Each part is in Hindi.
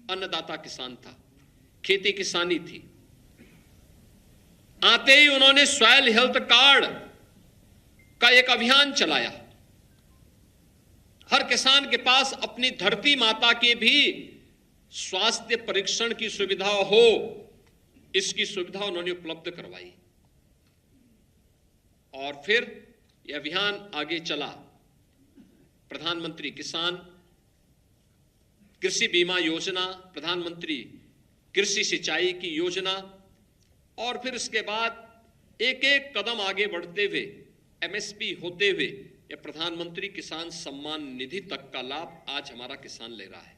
अन्नदाता किसान था, खेती किसानी थी। आते ही उन्होंने सॉइल हेल्थ कार्ड का एक अभियान चलाया। हर किसान के पास अपनी धरती माता के भी स्वास्थ्य परीक्षण की सुविधा हो, इसकी सुविधा उन्होंने उपलब्ध करवाई। और फिर यह अभियान आगे चला। प्रधानमंत्री किसान कृषि बीमा योजना, प्रधानमंत्री कृषि सिंचाई की योजना, और फिर इसके बाद एक एक कदम आगे बढ़ते हुए एमएसपी होते हुए यह प्रधानमंत्री किसान सम्मान निधि तक का लाभ आज हमारा किसान ले रहा है।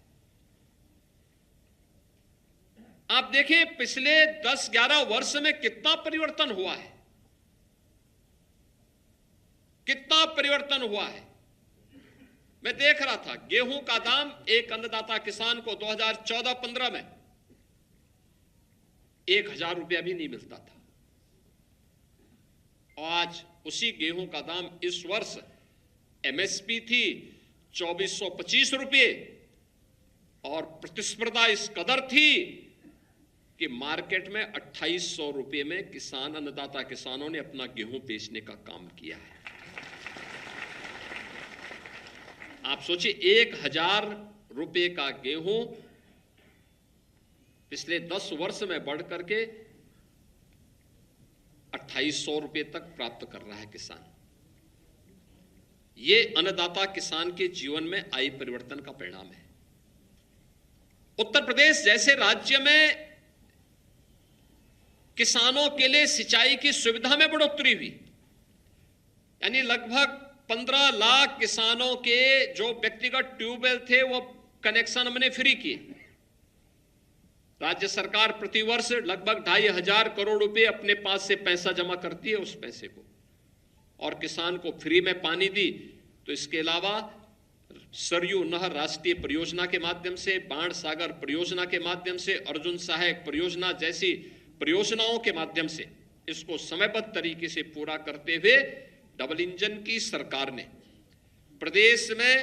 आप देखें पिछले 10-11 वर्ष में कितना परिवर्तन हुआ है, कितना परिवर्तन हुआ है। मैं देख रहा था गेहूं का दाम एक अन्नदाता किसान को 2014-15 में 1000 रुपया भी नहीं मिलता था। आज उसी गेहूं का दाम इस वर्ष एमएसपी थी 2425 रुपये, और प्रतिस्पर्धा इस कदर थी कि मार्केट में 2800 रुपये में किसान अन्नदाता किसानों ने अपना गेहूं बेचने का काम किया है। आप सोचिए 1000 रुपये का गेहूं पिछले 10 वर्ष में बढ़ करके 2800 रुपये तक प्राप्त कर रहा है किसान। ये अन्नदाता किसान के जीवन में आई परिवर्तन का परिणाम है। उत्तर प्रदेश जैसे राज्य में किसानों के लिए सिंचाई की सुविधा में बढ़ोतरी हुई, यानी लगभग 15 लाख किसानों के जो व्यक्तिगत ट्यूबवेल थे वो कनेक्शन हमने फ्री किए। राज्य सरकार प्रतिवर्ष लगभग 2500 करोड़ रुपए अपने पास से पैसा जमा करती है, उस पैसे को और किसान को फ्री में पानी दी। तो इसके अलावा सरयू नहर राष्ट्रीय परियोजना के माध्यम से, बाण सागर परियोजना के माध्यम से, अर्जुन सहायक परियोजना जैसी परियोजनाओं के माध्यम से इसको समयबद्ध तरीके से पूरा करते हुए डबल इंजन की सरकार ने प्रदेश में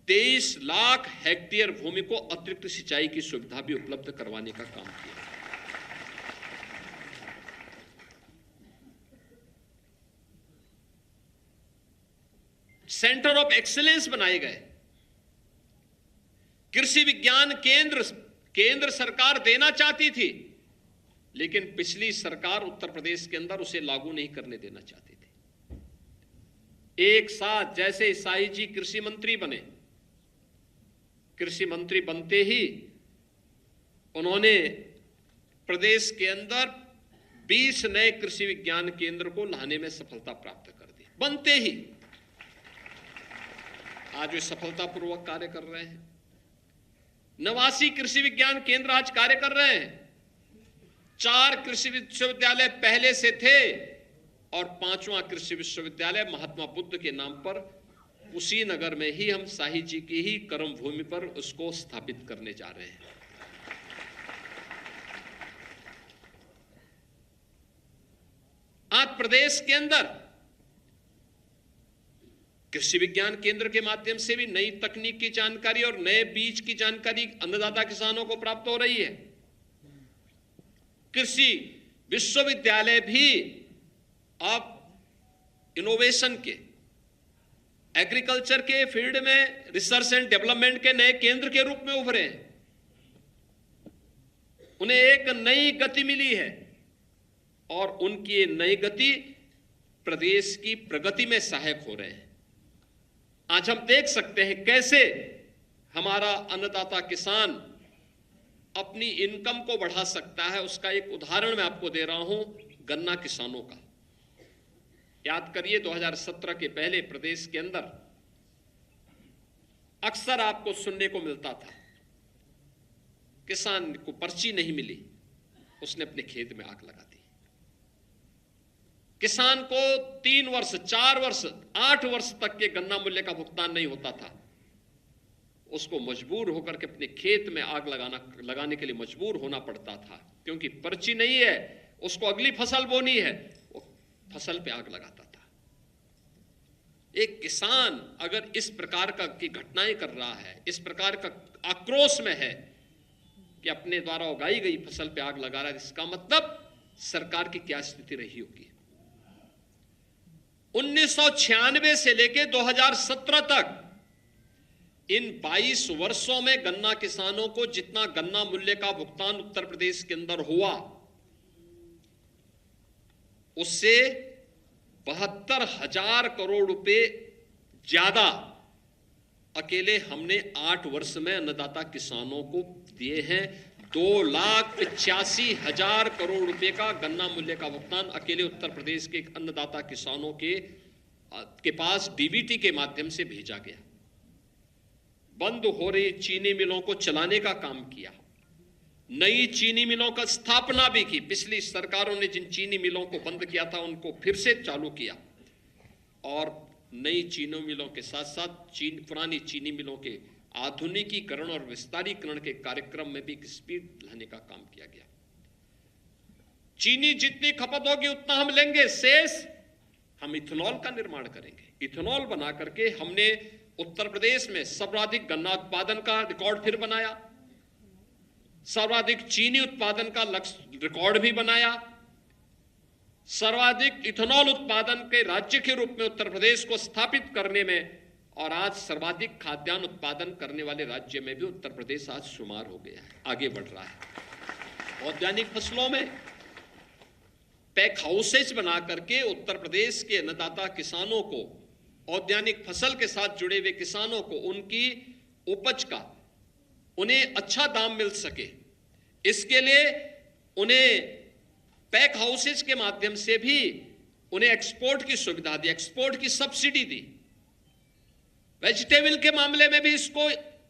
23 लाख हेक्टेयर भूमि को अतिरिक्त सिंचाई की सुविधा भी उपलब्ध करवाने का काम किया। सेंटर ऑफ एक्सीलेंस बनाए गए। कृषि विज्ञान केंद्र सरकार देना चाहती थी, लेकिन पिछली सरकार उत्तर प्रदेश के अंदर उसे लागू नहीं करने देना चाहती थी। एक साथ जैसे साई जी कृषि मंत्री बने, कृषि मंत्री बनते ही उन्होंने प्रदेश के अंदर 20 नए कृषि विज्ञान केंद्र को लाने में सफलता प्राप्त कर दी। बनते ही आज वे सफलतापूर्वक कार्य कर रहे हैं। 89 कृषि विज्ञान केंद्र आज कार्य कर रहे हैं। 4 कृषि विश्वविद्यालय पहले से थे और 5वां कृषि विश्वविद्यालय महात्मा बुद्ध के नाम पर कुशीनगर में ही हम साही जी की ही कर्म भूमि पर उसको स्थापित करने जा रहे हैं। आज प्रदेश के अंदर कृषि विज्ञान केंद्र के माध्यम से भी नई तकनीक की जानकारी और नए बीज की जानकारी अन्नदाता किसानों को प्राप्त हो रही है। कृषि विश्वविद्यालय भी अब इनोवेशन के, एग्रीकल्चर के फील्ड में रिसर्च एंड डेवलपमेंट के नए केंद्र के रूप में उभरे हैं। उन्हें एक नई गति मिली है और उनकी ये नई गति प्रदेश की प्रगति में सहायक हो रहे हैं। आज हम देख सकते हैं कैसे हमारा अन्नदाता किसान अपनी इनकम को बढ़ा सकता है। उसका एक उदाहरण मैं आपको दे रहा हूं, गन्ना किसानों का। याद करिए 2017 के पहले प्रदेश के अंदर अक्सर आपको सुनने को मिलता था किसान को पर्ची नहीं मिली, उसने अपने खेत में आग लगा दी। किसान को 3 वर्ष, 4 वर्ष, 8 वर्ष तक के गन्ना मूल्य का भुगतान नहीं होता था। उसको मजबूर होकर के अपने खेत में आग लगाने के लिए मजबूर होना पड़ता था, क्योंकि पर्ची नहीं है, उसको अगली फसल बोनी है, वो फसल पे आग लगाता था। एक किसान अगर इस प्रकार की घटनाएं कर रहा है, इस प्रकार का आक्रोश में है, कि अपने द्वारा उगाई गई फसल पे आग लगा रहा है, इसका मतलब सरकार की क्या स्थिति रही होगी। 1996 से लेकर 2017 तक इन 22 वर्षों में गन्ना किसानों को जितना गन्ना मूल्य का भुगतान उत्तर प्रदेश के अंदर हुआ, उससे 72,000 करोड़ रुपए ज्यादा अकेले हमने 8 वर्ष में अन्नदाता किसानों को दिए हैं। 2,85,000 करोड़ रुपए का गन्ना मूल्य का भुगतान अकेले उत्तर प्रदेश के अन्नदाता किसानों के पास डीबीटी के माध्यम से भेजा गया। बंद हो रही चीनी मिलों को चलाने का काम किया, नई चीनी मिलों का स्थापना भी की। पिछली सरकारों ने जिन चीनी मिलों को बंद किया था उनको फिर से चालू किया, और नई चीनी मिलों के साथ साथ पुरानी चीनी मिलों के आधुनिकीकरण और विस्तारीकरण के कार्यक्रम में भी एक स्पीड लाने का काम किया गया। चीनी जितनी खपत होगी उतना हम लेंगे, शेष हम इथेनॉल का निर्माण करेंगे। इथेनॉल बना करके हमने उत्तर प्रदेश में सर्वाधिक गन्ना उत्पादन का रिकॉर्ड फिर बनाया, सर्वाधिक चीनी उत्पादन का लक्ष्य रिकॉर्ड भी बनाया, सर्वाधिक इथेनॉल उत्पादन के राज्य के रूप में उत्तर प्रदेश को स्थापित करने में, और आज सर्वाधिक खाद्यान्न उत्पादन करने वाले राज्य में भी उत्तर प्रदेश आज शुमार हो गया है, आगे बढ़ रहा है। औद्यानिक फसलों में पैक हाउसेज बना करके उत्तर प्रदेश के अन्नदाता किसानों को, औद्यानिक फसल के साथ जुड़े हुए किसानों को उनकी उपज का उन्हें अच्छा दाम मिल सके, इसके लिए उन्हें पैक हाउसेज के माध्यम से भी उन्हें एक्सपोर्ट की सुविधा दी, एक्सपोर्ट की सब्सिडी दी। वेजिटेबल के मामले में भी इसको